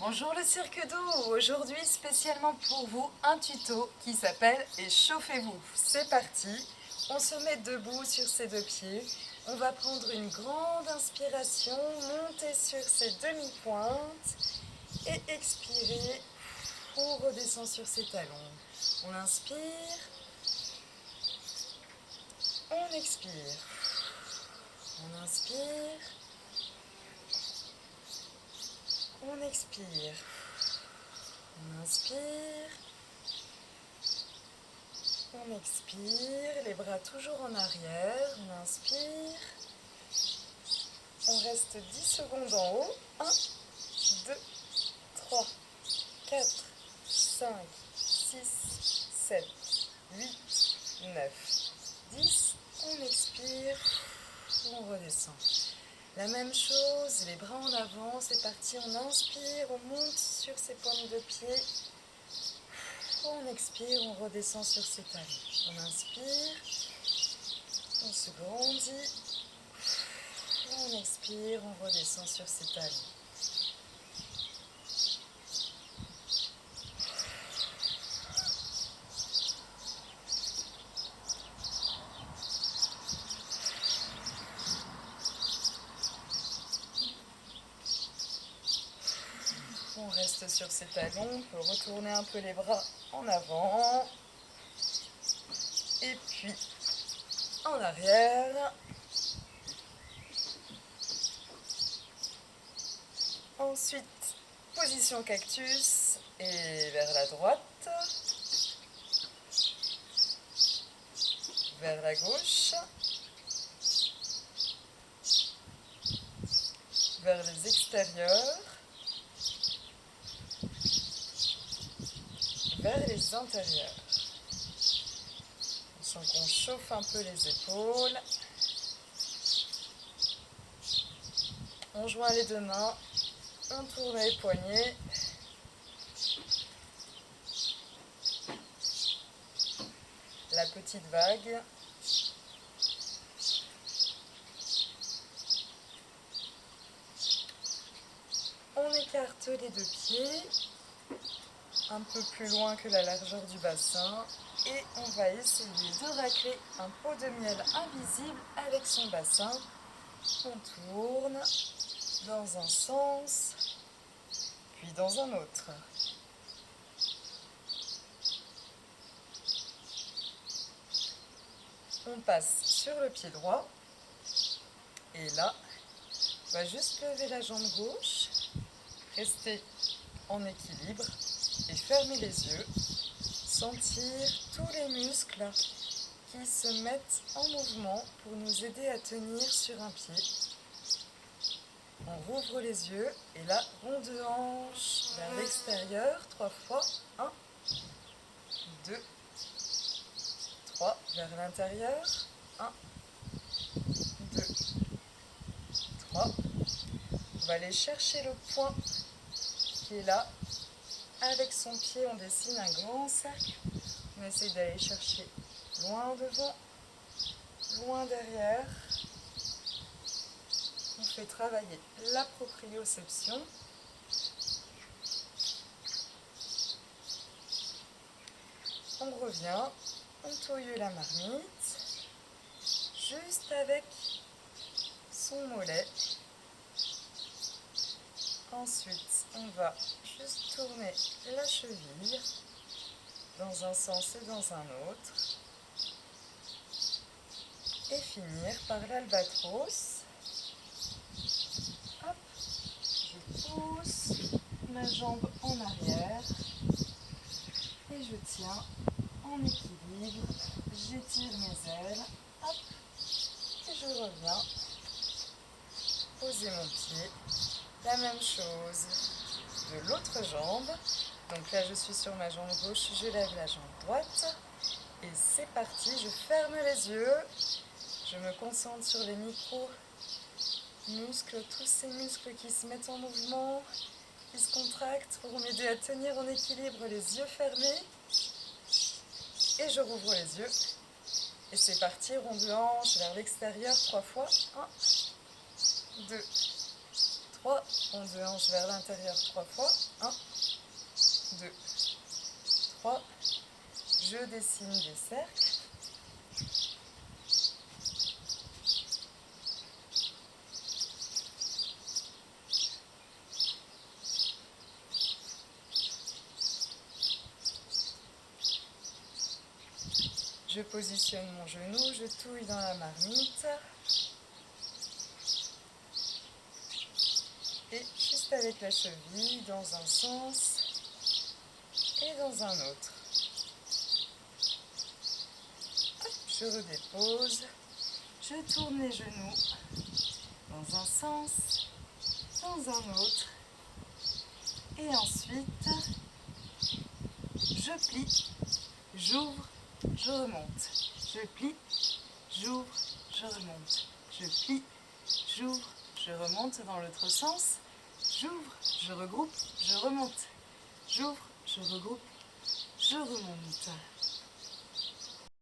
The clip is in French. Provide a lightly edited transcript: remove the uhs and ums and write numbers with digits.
Bonjour le cirque d'eau, aujourd'hui spécialement pour vous un tuto qui s'appelle Échauffez-vous. C'est parti, on se met debout sur ses deux pieds, on va prendre une grande inspiration, monter sur ses demi-pointes et expirer, on redescend sur ses talons. On inspire, on expire, on inspire, on expire. On inspire, on expire, les bras toujours en arrière, on inspire, on reste 10 secondes en haut, 1, 2, 3, 4, 5, 6, 7, 8, 9, 10, on expire, on redescend. La même chose, les bras en avant, c'est parti, on inspire, on monte sur ses paumes de pied. On expire, on redescend sur ses talons. On inspire, on se grandit. On expire, on redescend sur ses talons. On reste sur ses talons, on peut retourner un peu les bras en avant. Et puis en arrière. Ensuite, position cactus et vers la droite, vers la gauche, vers les extérieurs, vers les intérieurs. On sent qu'on chauffe un peu les épaules. On joint les deux mains, on tourne les poignets. La petite vague. On écarte les deux pieds, un peu plus loin que la largeur du bassin. Et on va essayer de racler un pot de miel invisible avec son bassin. On tourne dans un sens, puis dans un autre. On passe sur le pied droit. Et là, on va juste lever la jambe gauche, rester en équilibre et fermer les yeux. Sentir tous les muscles qui se mettent en mouvement pour nous aider à tenir sur un pied. On rouvre les yeux et là, rond de hanche vers l'extérieur, 3 fois. 1, 2, 3, vers l'intérieur. 1, 2, 3. On va aller chercher le point qui est là. Avec son pied, on dessine un grand cercle. On essaye d'aller chercher loin devant, loin derrière. On fait travailler la proprioception. On revient, on touille la marmite, juste avec son mollet. Ensuite, on va juste tourner la cheville dans un sens et dans un autre. Et finir par l'albatros. Hop, je pousse ma jambe en arrière et je tiens en équilibre. J'étire mes ailes. Hop, et je reviens poser mon pied. La même chose de l'autre jambe. Donc là, je suis sur ma jambe gauche, je lève la jambe droite. Et c'est parti, je ferme les yeux. Je me concentre sur les micro-muscles, tous ces muscles qui se mettent en mouvement, qui se contractent pour m'aider à tenir en équilibre les yeux fermés. Et je rouvre les yeux. Et c'est parti, rond de hanche vers l'extérieur, 3 fois. 1, 2, 3, On deux hanches vers l'intérieur 3 fois. 1, 2, 3. Je dessine des cercles. Je positionne mon genou, je touille dans la marmite. Et juste avec la cheville, dans un sens et dans un autre. Hop, je redépose. Je tourne les genoux dans un sens, dans un autre. Et ensuite, je plie, j'ouvre, je remonte. Je plie, j'ouvre, je remonte. Je plie, j'ouvre, je remonte dans l'autre sens. J'ouvre, je regroupe, je remonte. J'ouvre, je regroupe, je remonte.